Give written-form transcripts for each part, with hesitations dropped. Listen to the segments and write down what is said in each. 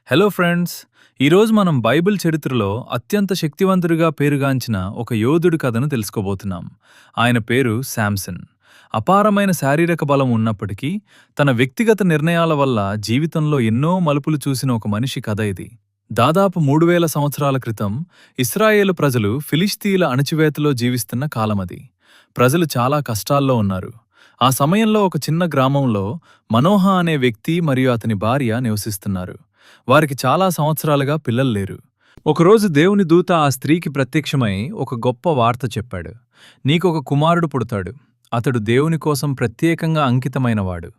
Hello friends, ఈరోజు మనం Bible చరిత్రలో అత్యంత శక్తివంతుడిగా పేరుగాంచిన ఒక యోధుడి కథను తెలుసుకోబోతున్నాం. ఆయన పేరు శాంసన్. అపారమైన శారీరక బలం ఉన్నప్పటికీ తన వ్యక్తిగత నిర్ణయాల వల్ల జీవితంలో ఎన్నో మలుపులు చూసిన ఒక మనిషి కథ ఇది. దాదాపు 3000 సంవత్సరాల క్రితం ఇశ్రాయేలు ప్రజలు ఫిలిష్తీయుల అణచివేతలో జీవిస్తున్న కాలమది. ప్రజలు చాలా కష్టాల్లో ఉన్నారు. ఆ సమయంలో ఒక చిన్న గ్రామంలో మనోహ అనే వ్యక్తి మరియు అతని భార్య నివసిస్తున్నారు. వారికి చాలా సంవత్సరాలుగా పిల్లలు లేరు. ఒకరోజు దేవుని దూత ఆ స్త్రీకి ప్రత్యక్షమై ఒక గొప్ప వార్త చెప్పాడు. నీకొక కుమారుడు పుడతాడు. అతడు దేవుని కోసం ప్రత్యేకంగా అంకితమైనవాడు.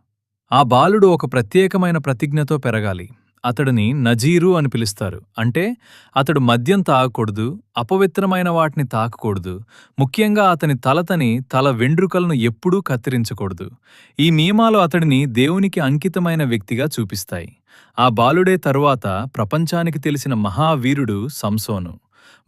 ఆ బాలుడు ఒక ప్రత్యేకమైన ప్రతిజ్ఞతో పెరగాలి. అతడిని నజీరు అని పిలుస్తారు. అంటే అతడు మద్యం తాగకూడదు, అపవిత్రమైన వాటిని తాకకూడదు, ముఖ్యంగా అతని తల వెండ్రుకలను ఎప్పుడూ కత్తిరించకూడదు. ఈ నియమాలు అతడిని దేవునికి అంకితమైన వ్యక్తిగా చూపిస్తాయి. ఆ బాలుడే తరువాత ప్రపంచానికి తెలిసిన మహావీరుడు సంసోను.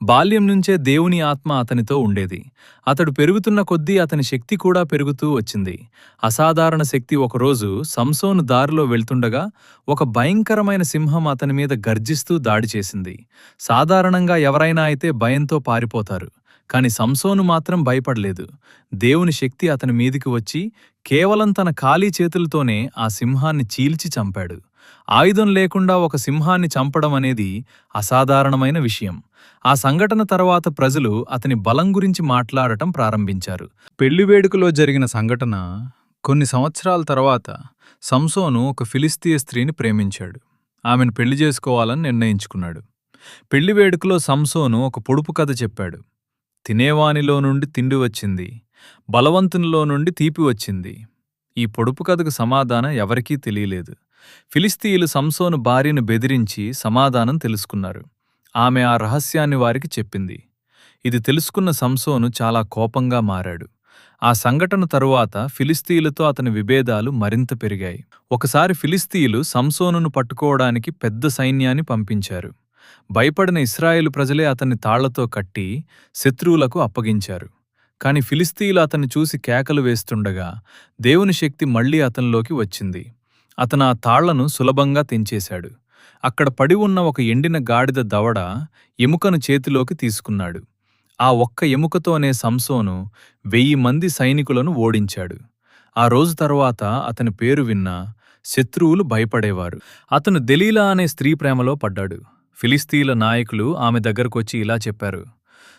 బాల్యం నుంచే దేవుని ఆత్మ అతనితో ఉండేది. అతడు పెరుగుతున్న కొద్దీ అతని శక్తి కూడా పెరుగుతూ వచ్చింది. అసాధారణ శక్తి. ఒకరోజు సంసోను దారిలో వెళ్తుండగా ఒక భయంకరమైన సింహం అతని మీద గర్జిస్తూ దాడి చేసింది. సాధారణంగా ఎవరైనా అయితే భయంతో పారిపోతారు. కాని సంసోను మాత్రం భయపడలేదు. దేవుని శక్తి అతని మీదికి వచ్చి కేవలం తన ఖాళీ చేతులతోనే ఆ సింహాన్ని చీల్చి చంపాడు. ఆయుధం లేకుండా ఒక సింహాన్ని చంపడం అనేది అసాధారణమైన విషయం. ఆ సంఘటన తర్వాత ప్రజలు అతని బలం గురించి మాట్లాడటం ప్రారంభించారు. పెళ్లి వేడుకలో జరిగిన సంఘటన. కొన్ని సంవత్సరాల తర్వాత సంసోను ఒక ఫిలిస్తీయ స్త్రీని ప్రేమించాడు. ఆమెను పెళ్లి చేసుకోవాలని నిర్ణయించుకున్నాడు. పెళ్లి వేడుకలో సంసోను ఒక పొడుపు కథ చెప్పాడు. తినేవానిలో నుండి తిండి వచ్చింది, బలవంతునిలో నుండి తీపి వచ్చింది. ఈ పొడుపు కథకు సమాధానం ఎవరికీ తెలియలేదు. ఫిలిస్తీయులు సంసోను భార్యను బెదిరించి సమాధానం తెలుసుకున్నారు. ఆమె ఆ రహస్యాన్ని వారికి చెప్పింది. ఇది తెలుసుకున్న సంసోను చాలా కోపంగా మారాడు. ఆ సంఘటన తరువాత ఫిలిస్తీయులతో అతని విభేదాలు మరింత పెరిగాయి. ఒకసారి ఫిలిస్తీయులు సంసోనును పట్టుకోవడానికి పెద్ద సైన్యాన్ని పంపించారు. భయపడిన ఇశ్రాయేలు ప్రజలే అతన్ని తాళ్లతో కట్టి శత్రువులకు అప్పగించారు. కాని ఫిలిస్తీయులు అతన్ని చూసి కేకలు వేస్తుండగా దేవుని శక్తి మళ్లీ అతనిలోకి వచ్చింది. అతను ఆ తాళ్లను సులభంగా తెంచేశాడు. అక్కడ పడి ఉన్న ఒక ఎండిన గాడిద దవడ ఎముకను చేతిలోకి తీసుకున్నాడు. ఆ ఒక్క ఎముకతోనే సంసోను 1000 మంది సైనికులను ఓడించాడు. ఆ రోజు తరువాత అతని పేరు విన్న శత్రువులు భయపడేవారు. అతను దెలీలా అనే స్త్రీ ప్రేమలో పడ్డాడు. ఫిలిస్తీయుల నాయకులు ఆమె దగ్గరకొచ్చి ఇలా చెప్పారు: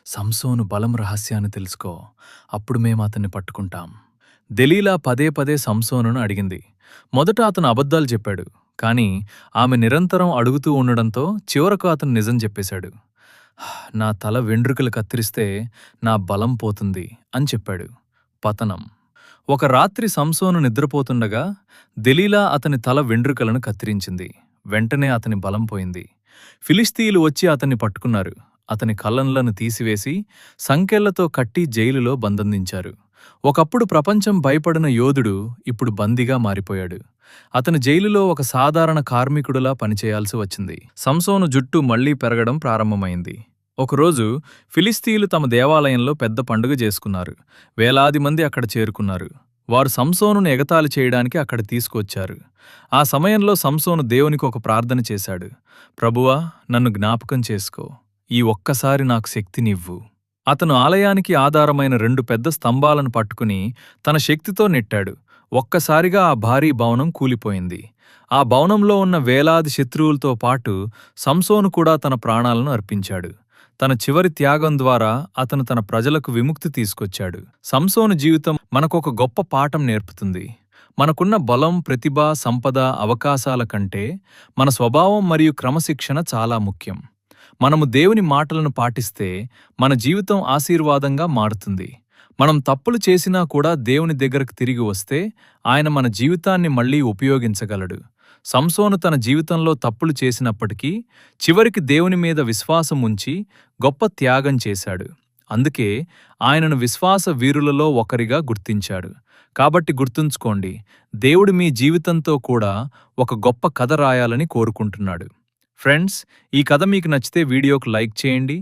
సంసోను బలం రహస్యాన్ని తెలుసుకో, అప్పుడు మేము అతన్ని పట్టుకుంటాం. దెలీలా పదే పదే సంసోనును అడిగింది. మొదట అతను అబద్ధాలు చెప్పాడు. కాని ఆమె నిరంతరం అడుగుతూ ఉండడంతో చివరకు అతను నిజం చెప్పేశాడు. నా తల వెండ్రుకలు కత్తిరిస్తే నా బలం పోతుంది అని చెప్పాడు. పతనం. ఒక రాత్రి సంసోను నిద్రపోతుండగా దెలీలా అతని తల వెండ్రుకలను కత్తిరించింది. వెంటనే అతని బలం పోయింది. ఫిలిస్తీయులు వచ్చి అతన్ని పట్టుకున్నారు. అతని కళ్ళలను తీసివేసి సంకెళ్లతో కట్టి జైలులో బంధించారు. ఒకప్పుడు ప్రపంచం భయపడిన యోధుడు ఇప్పుడు బందీగా మారిపోయాడు. అతను జైలులో ఒక సాధారణ కార్మికుడిలా పనిచేయాల్సి వచ్చింది. సంసోను జుట్టు మళ్లీ పెరగడం ప్రారంభమైంది. ఒకరోజు ఫిలిస్తీయులు తమ దేవాలయంలో పెద్ద పండుగ చేసుకున్నారు. వేలాది మంది అక్కడ చేరుకున్నారు. వారు సంసోనును ఎగతాళి చేయడానికి అక్కడ తీసుకొచ్చారు. ఆ సమయంలో సంసోను దేవునికి ఒక ప్రార్థన చేశాడు. ప్రభువా, నన్ను జ్ఞాపకం చేసుకో. ఈ ఒక్కసారి నాకు శక్తినివ్వు. అతను ఆలయానికి ఆధారమైన 2 పెద్ద స్తంభాలను పట్టుకుని తన శక్తితో నెట్టాడు. ఒక్కసారిగా ఆ భారీ భవనం కూలిపోయింది. ఆ భవనంలో ఉన్న వేలాది శత్రువులతో పాటు సంసోను కూడా తన ప్రాణాలను అర్పించాడు. తన చివరి త్యాగం ద్వారా అతను తన ప్రజలకు విముక్తి తీసుకొచ్చాడు. సంసోను జీవితం మనకొక గొప్ప పాఠం నేర్పుతుంది. మనకున్న బలం, ప్రతిభ, సంపద, అవకాశాల కంటే మన స్వభావం మరియు క్రమశిక్షణ చాలా ముఖ్యం. మనము దేవుని మాటలను పాటిస్తే మన జీవితం ఆశీర్వాదంగా మారుతుంది. మనం తప్పులు చేసినా కూడా దేవుని దగ్గరకు తిరిగి వస్తే ఆయన మన జీవితాన్ని మళ్లీ ఉపయోగించగలడు. సంసోను తన జీవితంలో తప్పులు చేసినప్పటికీ చివరికి దేవుని మీద విశ్వాసం ఉంచి గొప్ప త్యాగం చేశాడు. అందుకే ఆయనను విశ్వాస వీరులలో ఒకరిగా గుర్తించాడు. కాబట్టి గుర్తుంచుకోండి, దేవుడు మీ జీవితంతో కూడా ఒక గొప్ప కథ రాయాలని కోరుకుంటున్నాడు. ఫ్రెండ్స్, ఈ కథ మీకు నచ్చితే వీడియోకు లైక్ చేయండి.